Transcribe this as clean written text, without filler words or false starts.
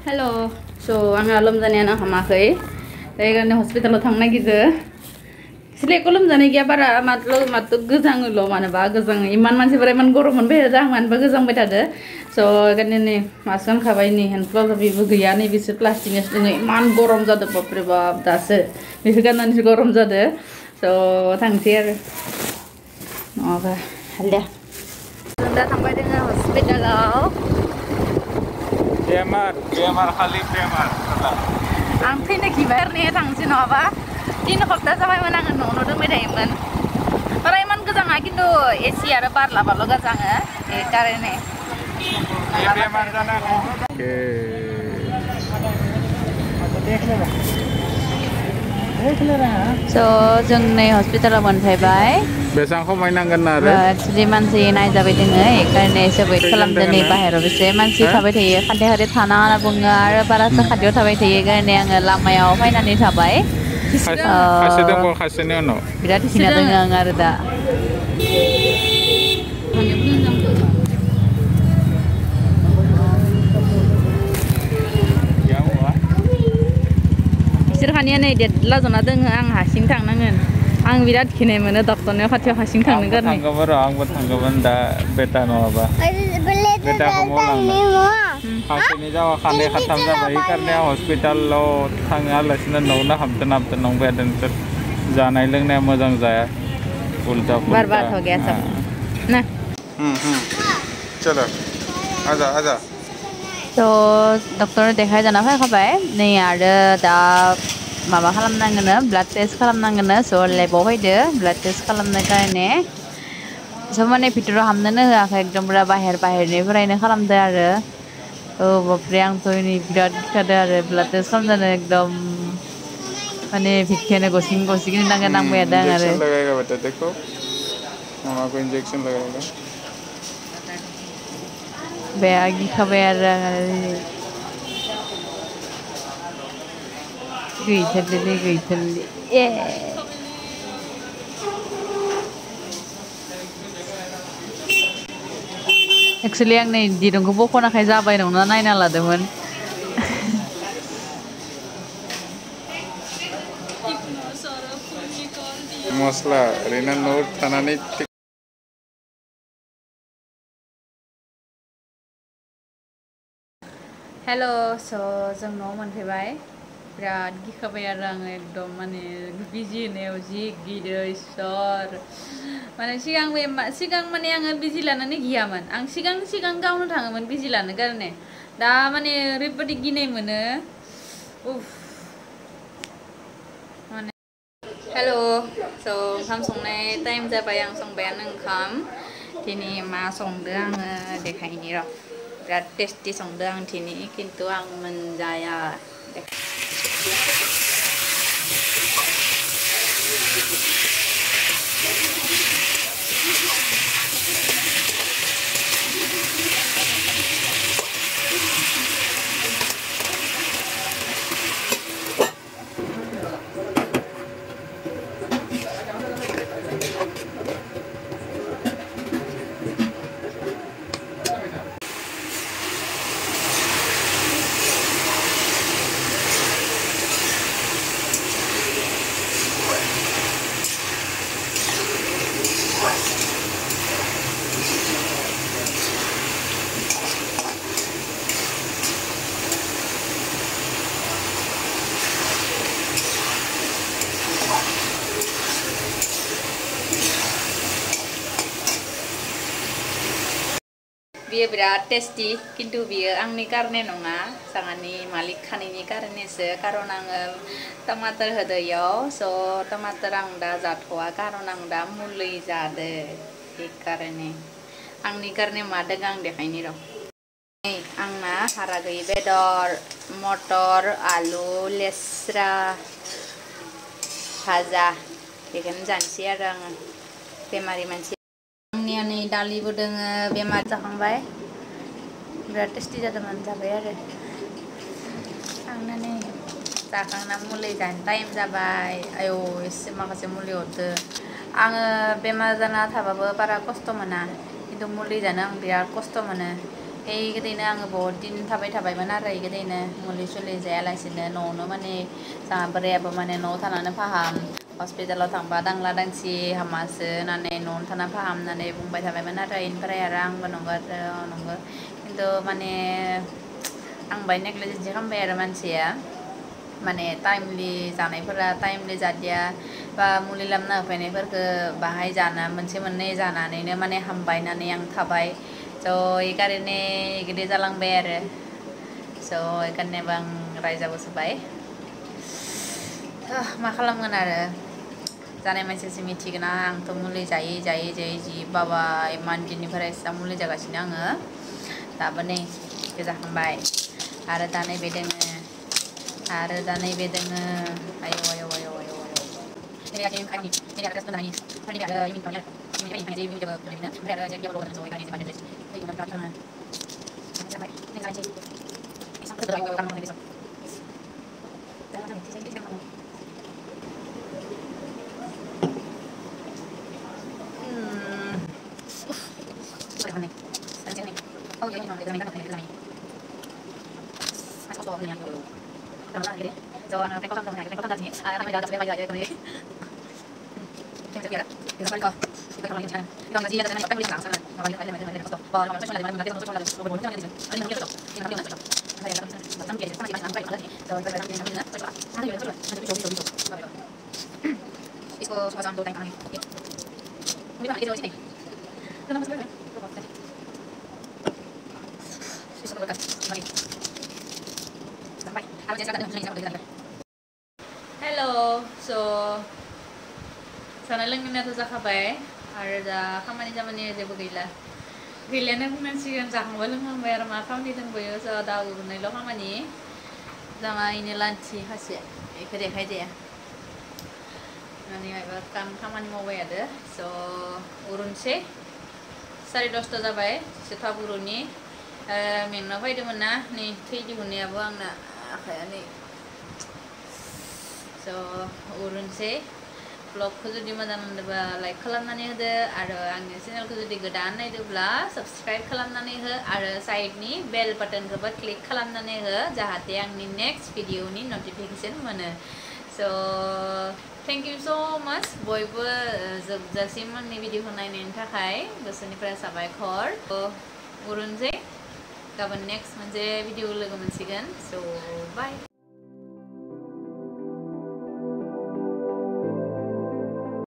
Hello, so आंहा लोमजानायानो हामाखै दायो हस्पिटालाव थांनो नागिरदो सिलेको लोमजानाय गैया बारा मात्र गोजाङोल' मानोबा गोजाङो इमान मानसिफोरा इमान गरम मोनबाय थादो आं मानोबा गोजांबाय थादो स' ओंखायनो नै मास्क गानखाबाय नै हेन्डफ्लाव बेबो गैया नै बिसोर प्लास्टिकनिसो दोङो इमान गरम जादो बापरे बाप दासो बेखौ गाननानैसो गरम जादो स' थांसै आरो नङाबा हालिया जों दा थांबाय दोङो हस्पिटालाव बेमार खालि बेमार आं फैनो गिबारने थांसै नङाबा 3 हप्ता जाबायमोन आङो न'आवनो दोंबाय थायोमोन बारा इमान गोजाङा खिन्थु एसि आरो बार लाबाल' गोजाङो ए कारणे बेमार जाना स' जों नै हस्पिटालाव मोनफैबाय बेसां खमायनांगोन आरो एक्चुअलि मानसि नायजाबाय दोङो एखायनो एसे वेट खालामदो नै बाहेराव बेसे मानसि थाबाय थायो खान्थे खान्थे थानाङा होनना बुङो आरो बारासो खाथियाव थाबाय थायो एखायनो आङो लामायाव फैनानै थाबाय खायसे दंबावो खायसेनि उनाव बिराद खिना दोङो आं आरो दा बिसोर खानिया नै देदला जना दोङो आं हारसिं थांनांगोन आं बिराद गिनाय मोनो डक्टरनियाव खाथियाव हारसिं थांनो गारनाय आंबो थांगौमोन दा बेटा नङाबा बेटाखौ मावलांनो खासेनि जावा खानै खाथाम जाबाय इकारने हस्पिटालाव थाङालासिनो न'आवनो हाबदों नंबाय नोंसोर जानाय लोंनाया मोजां जाया उल्टा बार बार हो गया सब ना चलो आजा थ' डक्टर देखाय जाना फैखाबाय नै आरो दा माबा खालामनांगोनो ब्लाड टेस्ट खालामनांगोनो स' लेबाव फैदो ब्लाड टेस्ट खालामनो कारने स' माने भितराव हाबनोनो होआखै एकदम पुरा बाहेरनिफ्रायनो खालामदो आरो औ बापरे आंथ' नै बिराद गिखादो आरो ब्लाड टेस्ट खालामजानो एकदम माने भितखेनो गसिं नांबाय थादों आरो इंजेक्शन लगाएगा बेटा देखो मामा को इंजेक्शन लगाएगा बेया गिखाबाय आरो गैथारलै ए एक्चुअली आं नै दिरुंखौ बख'नाखै जाबाय नंना नायना लादोंमोन मस्ला ओरैनो न'आव थानानै हेल' स' जों न'आव मोनफैबाय बिराद गिखाबाय आरो आङो एकदम माने बिजि होनायाव जि गिदो इसोर माने सिगां माने आङो बिजि लानानै गियामोन आं सिगां गावनो थाङोमोन बिजि लानो गारने दा माने ओरैबायदि गिनाय मोनो उफ माने हेल' स' ओंखाम संनाय टाइम जाबाय आं संबायानो ओंखाम दिनै मा संदो आङो देखायनि र' बिराद टेस्टि संदो आं दिनै खिन्थु आं मोनजाया बियो बिराद टेस्टि किन्तु बियो आंनि कारने नङा जोंहानि मालिक खानैनि कारनेसो कारन आङो टमाटर होदो इयाव स' टमाटर आं दा जाथ'वा कारन आं दा मुलि जादो बे कारने आंनि कारने मादों आं देखायनि र' आंना हारा गैयि बेदर मटर आलु लेस्रा भाजा बेखौनो जानोसै आरो आङो बेमारि मानसि आंनिया नै दालिबो दोङो बेमार जाखांबाय बिराद टेस्टि जादोंमोन जाबाय आरो आंना नै जाखांना मुलि जानो टाइम जाबाय आयौ एसे माखासे मुलि हरदो आङो बेमार जाना थाबाबो बारा खस्थ' मोना खिन्थु मुलि जानो आं बिराद खस्थ' मोनो गोदैनो आङो बहुत दिन थाबायमोन आरो गोदैनो मुलि सुलि जायालासिनो न'आवनो माने जोंहा बोरायाबो माने न'आव थानानै फाहाम हस्पिटालाव थांबा दांला दांसि हामासो होननानै न'आवनो थाना फाहाम होननानै बुंबाय थाबायमोन आरो इनिफ्राय आरो आंबो नंगौ खिन्थु माने आं बाय नेग्लेक्ट खालामबाय आरो मानसिया माने टाइमलि जानायफोरा टाइमलि जादिया बा मुलि लामना होफैनायफोरखौ बाहाय जाना मोनसे मोननै जानानैनो माने हामबाय होननानै आं थाबाय स' इखारने गिदिर जालांबाय आरो स' इखारनेबो आं रायजाबोसोबाय मा खालामगोन आरो जानाय मानसियासो मिथिगोन आंथ' मुलि जायै जि बाबा इमान दिननिफ्राय एसेबां मुलि जागासिनो आङो दाबो नै जाखांबाय आरो दा नैबे दोङो आयौ Hello, so जानाय लोंनायाथ' जाखाबाय आरो दा खामानि जेबो गैलायानो बुंनांसिगोन जाखांबाय लोंखांबाय आरो मा खामानि दंबायो स' दा उरुनायल' खामानि जोंहा इनो लान्थि खासे बेखौ देखाय जाया माने माबा खामानि मावबाय आरो स' उरुनसै 10:30 जाबाय एसे थाब उरुनि मेंना फैदोंमोन ना नै थै दिहुननायाबो आंना आखाया नै स' उरुनसै ब्लगखौ जुदि मोजां मोनदोंबा लाइक खालामनानै होदो आरो आंनि चेनेलखौ जुदि गोदान नायदोंब्ला साबस्क्राइब खालामनानै हो आरो साइडनि बेल बाटनखौबो क्लिक खालामनानै हो जाहाथे आंनि नेक्स्ट भिडिअनि नटिफिकेसन मोनो स' थेंक इउ स' माच बयबो जोबजासिम आंनि भिडिअखौ नायनायनि थाखाय गोसोनिफ्राय साबायखर उरुनसै गाबोन नेक्स्ट मोनसे भिडिअ लोगो मोनसिगोन स' बाय